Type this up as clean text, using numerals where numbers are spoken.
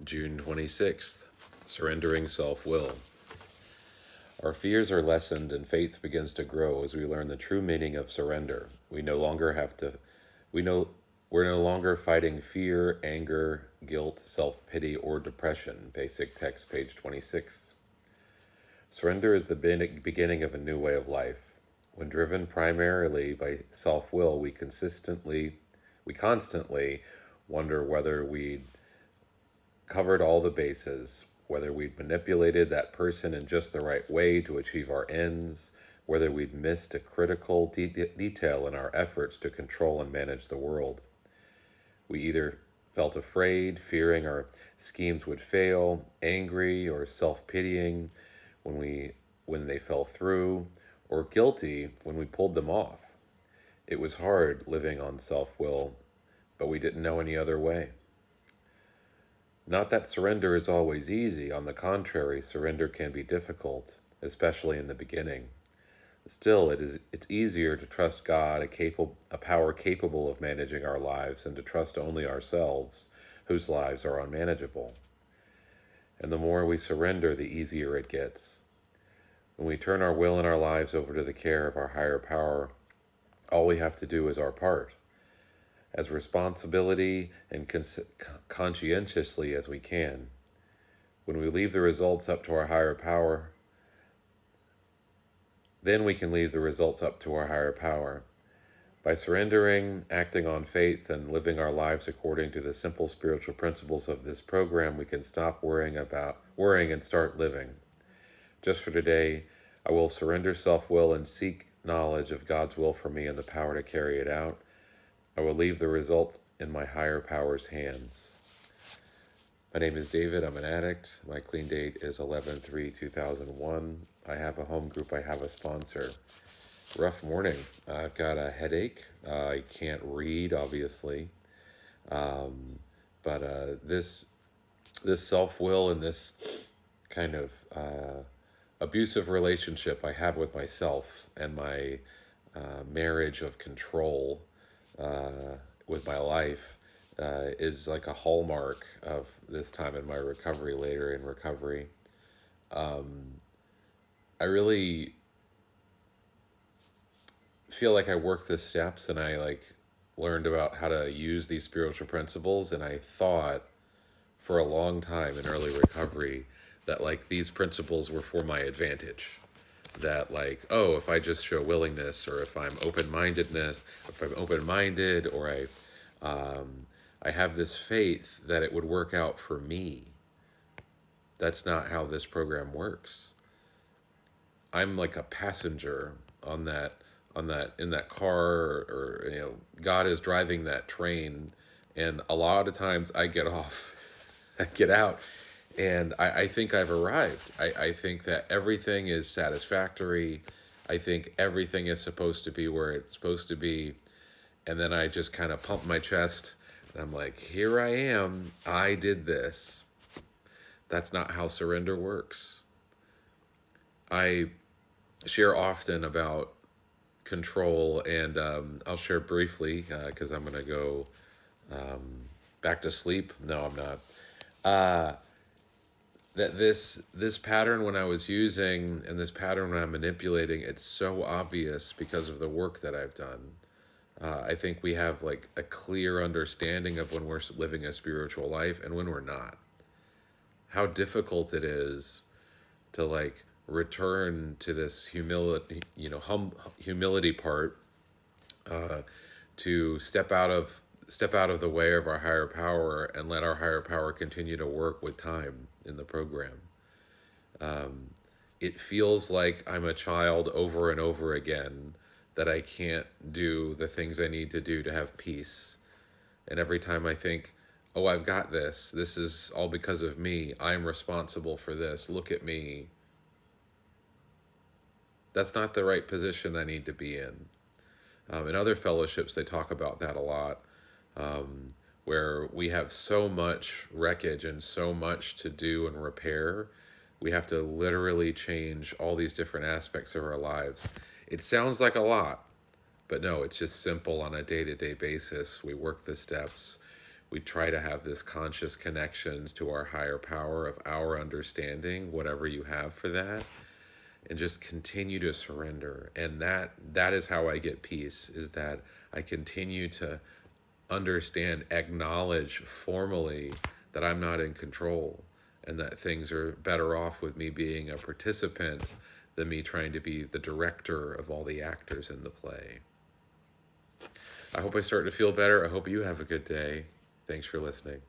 June 26th, Surrendering Self-Will. Our fears are lessened and faith begins to grow as we learn the true meaning of surrender. We know we're no longer fighting fear, anger, guilt, self-pity, or depression. Basic text, page 26. Surrender is the beginning of a new way of life. When driven primarily by self-will, we constantly wonder whether we'd covered all the bases, whether we'd manipulated that person in just the right way to achieve our ends, whether we'd missed a critical detail in our efforts to control and manage the world. We either felt afraid, fearing our schemes would fail, angry or self-pitying when they fell through, or guilty when we pulled them off. It was hard living on self-will, but we didn't know any other way. Not that surrender is always easy. On the contrary, surrender can be difficult, especially in the beginning. Still, it's easier to trust God, a power capable of managing our lives, and to trust only ourselves, whose lives are unmanageable. And the more we surrender, the easier it gets. When we turn our will and our lives over to the care of our higher power, all we have to do is our part, as responsibility and conscientiously as we can. When we leave the results up to our higher power, then we can leave the results up to our higher power. By surrendering, acting on faith, and living our lives according to the simple spiritual principles of this program, we can stop worrying and start living. Just for today, I will surrender self-will and seek knowledge of God's will for me and the power to carry it out. I will leave the results in my higher power's hands. My name is David. I'm an addict. My clean date is 11/3/2001. I have a home group. I have a sponsor. Rough morning. I've got a headache. I can't read, obviously. But this self-will and this kind of abusive relationship I have with myself and my marriage of control with my life is like a hallmark of this time in my recovery, later in recovery. I really feel like I worked the steps and I learned about how to use these spiritual principles, and I thought for a long time in early recovery that these principles were for my advantage. That oh, if I just show willingness, or if I'm open-minded, or I have this faith that it would work out for me. That's not how this program works. I'm like a passenger on that in that car, or God is driving that train, and a lot of times I get off, I get out, and I think I've arrived. I think that everything is satisfactory. I think everything is supposed to be where it's supposed to be. And then I just kind of pump my chest and I'm like, here I am. I did this. That's not how surrender works. I share often about control, and I'll share briefly because I'm going to go back to sleep. No, I'm not. That this pattern when I was using, and this pattern when I'm manipulating, it's so obvious because of the work that I've done. I think we have a clear understanding of when we're living a spiritual life and when we're not. How difficult it is to return to this humility part, to step out of the way of our higher power and let our higher power continue to work with time in the program. It feels like I'm a child over and over again, that I can't do the things I need to do to have peace. And every time I think, oh, I've got this. This is all because of me. I'm responsible for this. Look at me. That's not the right position I need to be in. In other fellowships, they talk about that a lot, where we have so much wreckage and so much to do and repair. We have to literally change all these different aspects of our lives. It sounds like a lot, but no, it's just simple on a day-to-day basis. We work the steps. we try to have this conscious connections to our higher power of our understanding, whatever you have for that, and just continue to surrender. And that is how I get peace, is that I continue to understand, acknowledge formally that I'm not in control, and that things are better off with me being a participant than me trying to be the director of all the actors in the play. I hope I start to feel better. I hope you have a good day. Thanks for listening.